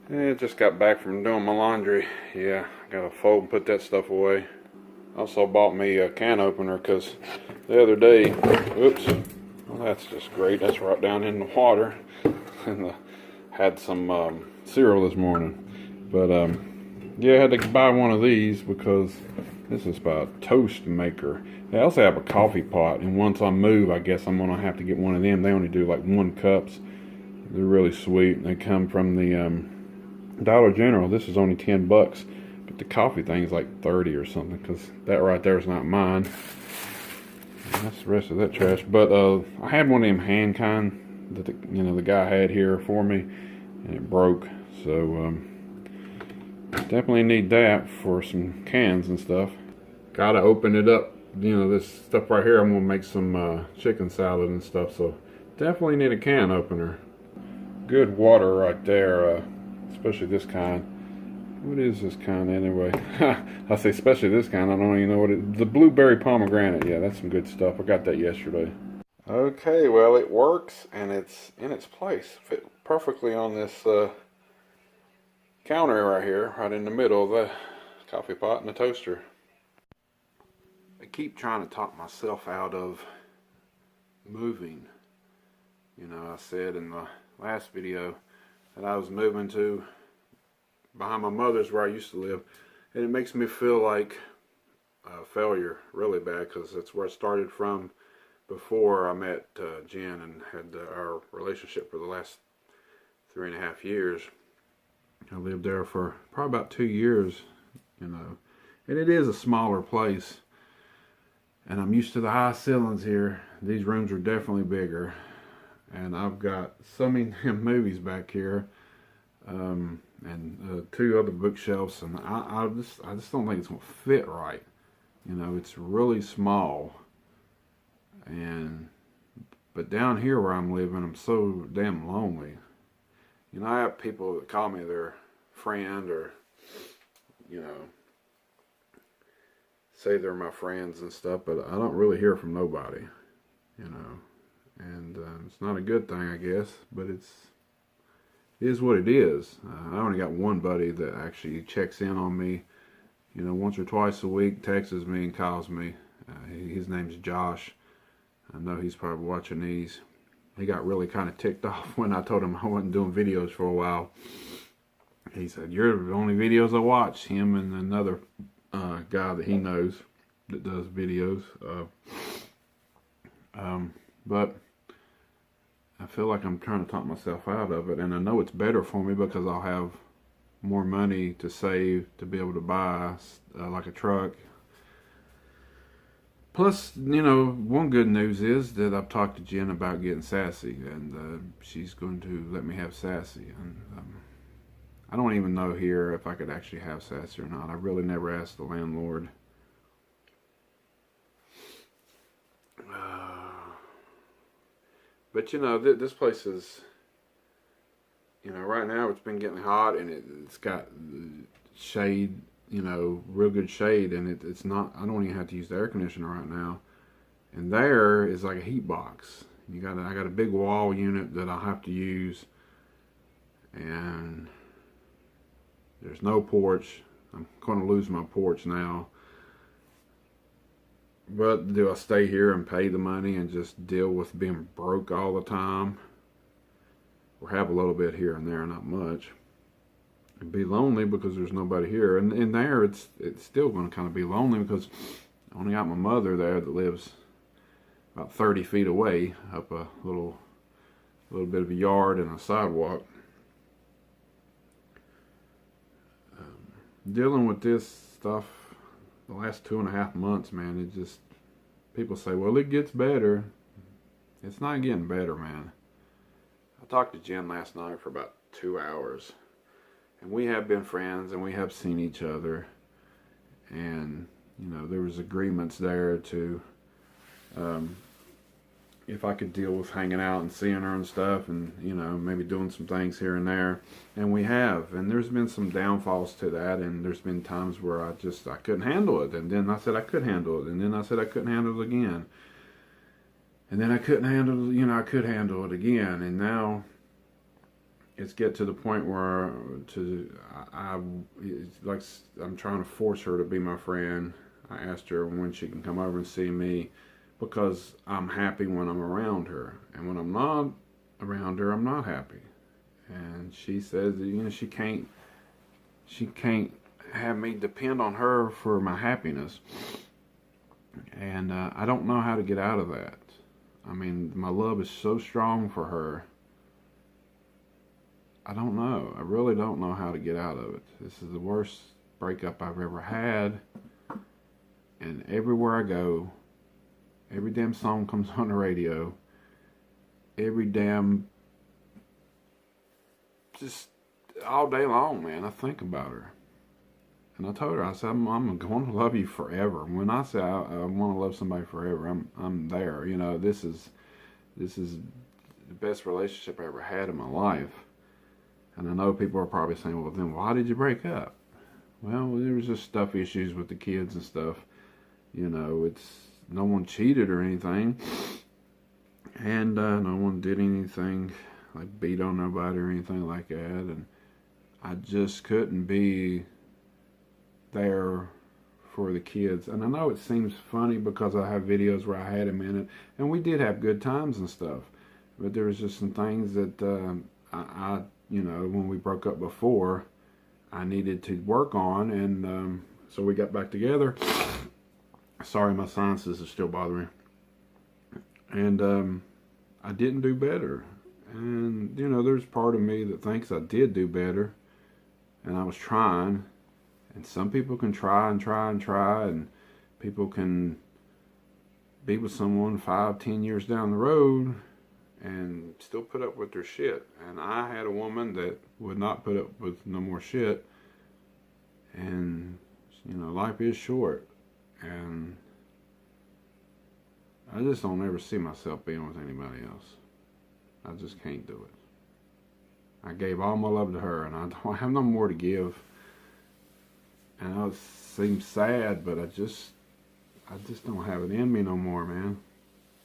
Yeah, just got back from doing my laundry. Yeah, gotta fold and put that stuff away. Also bought me a can opener because the other day, oops, well that's just great. That's right down in the water. And had some cereal this morning. But yeah, I had to buy one of these because this is a toast maker. They also have a coffee pot, and once I move, I guess I'm gonna have to get one of them. They only do like 1 cups. They're really sweet. They come from the Dollar General. This is only $10, but the coffee thing is like 30 or something. Because that right there is not mine. And that's the rest of that trash. But I had one of them hand kind that the guy had here for me, and it broke. So definitely need that for some cans and stuff. Gotta open it up. This stuff right here, I'm gonna make some chicken salad and stuff. So definitely need a can opener. Good water right there, especially this kind. What is this kind anyway? I say especially this kind. I don't even know what it is. The blueberry pomegranate. Yeah, that's some good stuff. I got that yesterday. Okay, well it works and it's in its place. Fit perfectly on this counter right here, right in the middle of the coffee pot and the toaster. I keep trying to talk myself out of moving. I said in the last video that I was moving to behind my mother's where I used to live, and it makes me feel like a failure really bad because that's where I started from before I met Jen and had our relationship for the last 3.5 years. I lived there for probably about 2 years, and it is a smaller place, and I'm used to the high ceilings here. These rooms are definitely bigger. And I've got so many movies back here, and 2 other bookshelves, and I just don't think it's gonna fit right. It's really small, but down here where I'm living, I'm so damn lonely. I have people that call me their friend, or say they're my friends and stuff, but I don't really hear from nobody. And it's not a good thing, I guess, but it is what it is. I only got one buddy that actually checks in on me, once or twice a week, texts me and calls me. His name's Josh. I know he's probably watching these. He got really kind of ticked off when I told him I wasn't doing videos for a while. He said, "You're the only videos I watch." Him and another guy that he knows that does videos. But I feel like I'm trying to talk myself out of it, and I know it's better for me because I'll have more money to save to be able to buy like a truck. Plus, one good news is that I've talked to Jen about getting Sassy, and she's going to let me have Sassy. And I don't even know here if I could actually have Sassy or not. I really never asked the landlord. But this place is, right now it's been getting hot, and it's got shade, real good shade, and it's not, I don't even have to use the air conditioner right now. And there is like a heat box. I got a big wall unit that I have to use, and there's no porch. I'm going to lose my porch now. But do I stay here and pay the money and just deal with being broke all the time? Or have a little bit here and there, not much. And be lonely because there's nobody here. And in there, it's still going to kind of be lonely because I only got my mother there that lives about 30 feet away, up a little bit of a yard and a sidewalk. Dealing with this stuff the last 2.5 months, man, people say, well, it gets better. It's not getting better, man. I talked to Jen last night for about 2 hours, and we have been friends, and we have seen each other, and there was agreements there to if I could deal with hanging out and seeing her and stuff, and maybe doing some things here and there, and we have. And there's been some downfalls to that, and there's been times where I couldn't handle it, and then I said I could handle it, and then I said I couldn't handle it again, and then I couldn't handle it, I could handle it again. And now it's get to the point where it's like I'm trying to force her to be my friend. I asked her when she can come over and see me because I'm happy when I'm around her, and when I'm not around her, I'm not happy. And she says that, you know, she can't have me depend on her for my happiness, and I don't know how to get out of that. I mean, my love is so strong for her. I don't know. I really don't know how to get out of it. This is the worst breakup I've ever had. And everywhere I go, every damn song comes on the radio. Every damn, just all day long, man, I think about her. And I told her, I said, I'm going to love you forever. When I say I want to love somebody forever, I'm there. You know, this is the best relationship I ever had in my life. And I know people are probably saying, well, then why did you break up? Well, there was just stuff issues with the kids and stuff. You know, it's no one cheated or anything, and no one did anything like beat on nobody or anything like that. And I just couldn't be there for the kids. And I know it seems funny because I have videos where I had him in it, and we did have good times and stuff. But there was just some things that I you know, when we broke up before, I needed to work on, and so we got back together. Sorry, my sinuses are still bothering. And I didn't do better. And, you know, there's part of me that thinks I did do better. And I was trying. And some people can try and try and try. And people can be with someone 5-10 years down the road and still put up with their shit. And I had a woman that would not put up with no more shit. And, you know, life is short. And I just don't ever see myself being with anybody else. I just can't do it. I gave all my love to her, and I don't have no more to give. And I know it seems sad, but I just don't have it in me no more, man.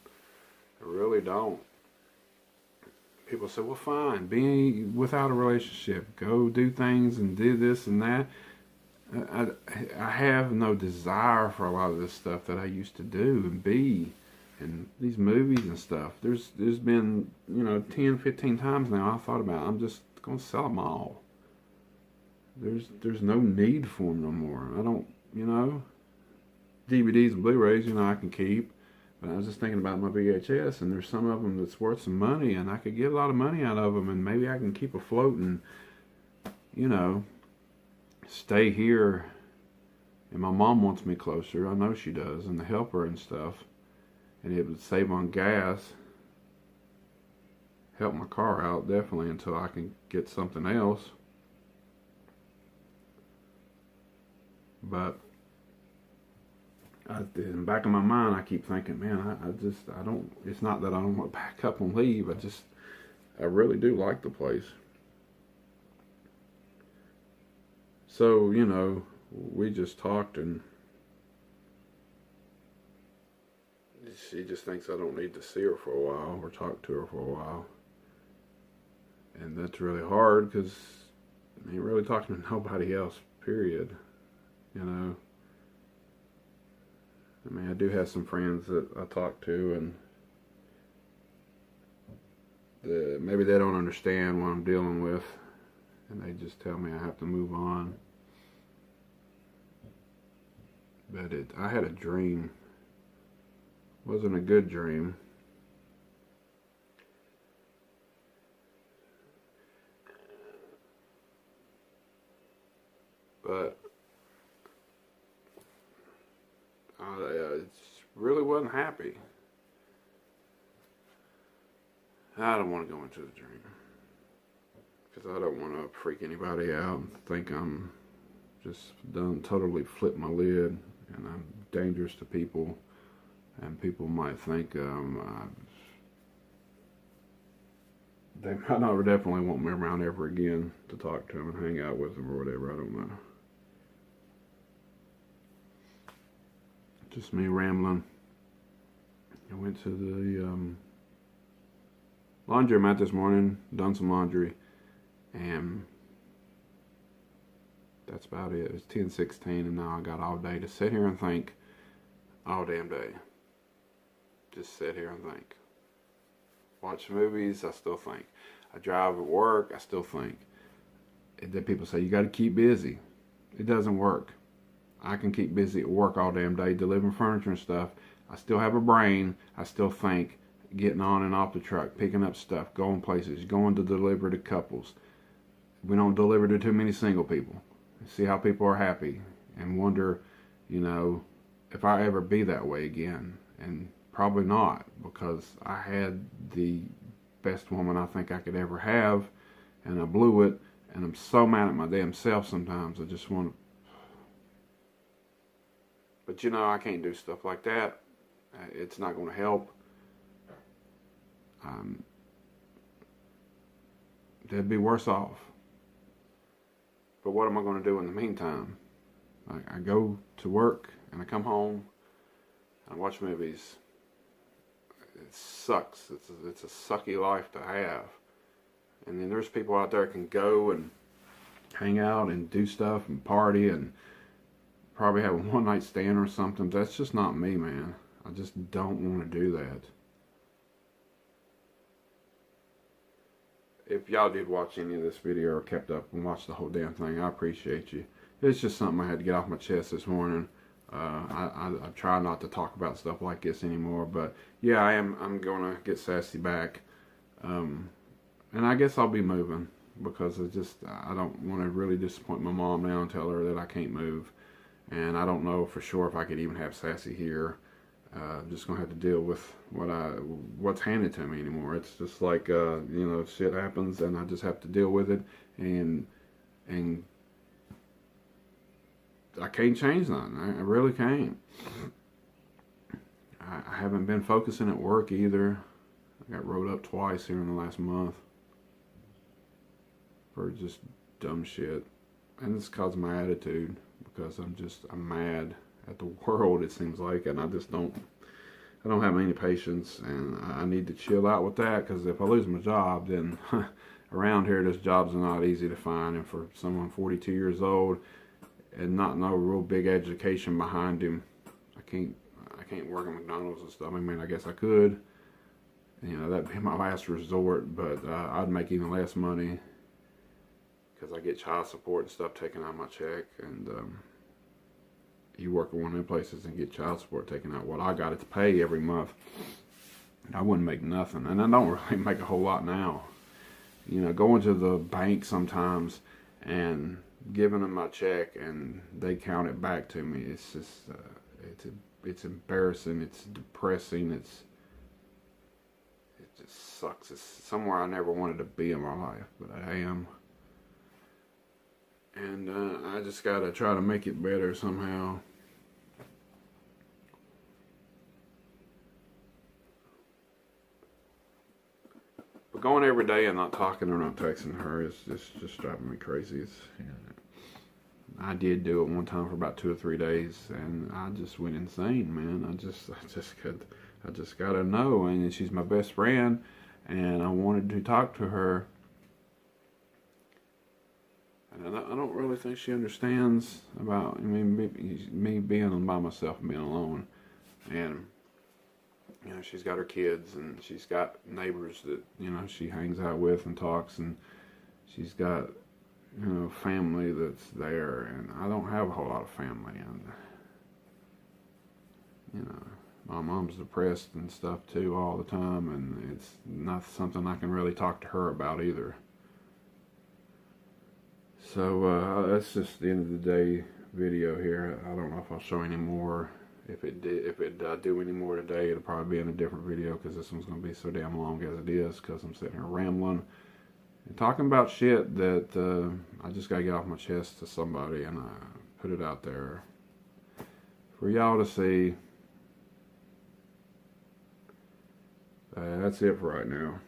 I really don't. People say, well, fine, be without a relationship. Go do things and do this and that. I have no desire for a lot of this stuff that I used to do and be, and these movies and stuff. There's been, you know, 10, 15 times now I thought about it. I'm just going to sell them all. There's no need for them no more. I don't, you know, DVDs and Blu-rays, you know, I can keep. But I was just thinking about my VHS, and there's some of them that's worth some money, and I could get a lot of money out of them, and maybe I can keep afloat and, you know, stay here. And my mom wants me closer. I know she does, and to help her and stuff. And it would save on gas. Help my car out, definitely, until I can get something else. But in the back of my mind, I keep thinking, man, I don't, it's not that I don't want to pack up and leave. I really do like the place. So, you know, we just talked, and she just thinks I don't need to see her for a while or talk to her for a while. And that's really hard because I ain't really talking to nobody else, period. You know, I mean, I do have some friends that I talk to, and maybe they don't understand what I'm dealing with, and they just tell me I have to move on. But I had a dream. It wasn't a good dream. But it really wasn't happy. I don't want to go into the dream because I don't want to freak anybody out and think I'm just done totally flip my lid and I'm dangerous to people, and people might think they might not definitely want me around ever again to talk to them and hang out with them or whatever. I don't know. Just me rambling. I went to the laundromat this morning, done some laundry, And that's about it. It's 10:16 and now I got all day to sit here and think all damn day. Just sit here and think. Watch movies, I still think. I drive at work, I still think. And then people say, you got to keep busy. It doesn't work. I can keep busy at work all damn day, delivering furniture and stuff. I still have a brain. I still think, getting on and off the truck, picking up stuff, going places, going to deliver to couples. We don't deliver to too many single people. See how people are happy and wonder, you know, if I ever be that way again. And probably not, because I had the best woman I think I could ever have, and I blew it, and I'm so mad at my damn self sometimes. I just want to, but you know, I can't do stuff like that. It's not going to help. They'd be worse off. But what am I going to do in the meantime? I go to work and I come home and I watch movies. It sucks. It's a sucky life to have. And then there's people out there that can go and hang out and do stuff and party and probably have a one-night stand or something. That's just not me, man. I just don't want to do that. If y'all did watch any of this video or kept up and watched the whole damn thing, I appreciate you. It's just something I had to get off my chest this morning. I try not to talk about stuff like this anymore, but yeah, I'm gonna get sassy back, and I guess I'll be moving because I don't want to really disappoint my mom now and tell her that I can't move, and I don't know for sure if I could even have Sassy here. I'm just gonna have to deal with what's handed to me anymore. It's just like you know, shit happens and I just have to deal with it, and I can't change nothing. I really can't. I haven't been focusing at work either. I got wrote up twice here in the last month for just dumb shit, and it's caused my attitude because I'm mad at the world, it seems like, and I don't have any patience, and I need to chill out with that, because if I lose my job, then around here those jobs are not easy to find, and for someone 42 years old and not no real big education behind him, I can't work at McDonald's and stuff. I mean, I guess I could, you know, that'd be my last resort, but I'd make even less money because I get child support and stuff taken out of my check, and you work at one of them places and get child support taken out. What I got to pay every month, I wouldn't make nothing, and I don't really make a whole lot now. You know, going to the bank sometimes and giving them my check and they count it back to me. It's just, it's embarrassing. It's depressing. It just sucks. It's somewhere I never wanted to be in my life, but I am. And I just gotta try to make it better somehow. But going every day and not talking or not texting her is just driving me crazy. It's, you know, I did do it one time for about 2 or 3 days, and I just went insane, man. I just gotta know, and she's my best friend, and I wanted to talk to her. And I don't really think she understands about me being by myself and being alone. And you know, she's got her kids and she's got neighbors that, you know, she hangs out with and talks, and she's got, you know, family that's there, and I don't have a whole lot of family, and you know, my mom's depressed and stuff too all the time, and it's not something I can really talk to her about either. So that's just the end of the day video here. I don't know if I'll show any more. If it do any more today, it'll probably be in a different video, because this one's going to be so damn long as it is, because I'm sitting here rambling and talking about shit that I just got to get off my chest to somebody, and put it out there for y'all to see. That's it for right now.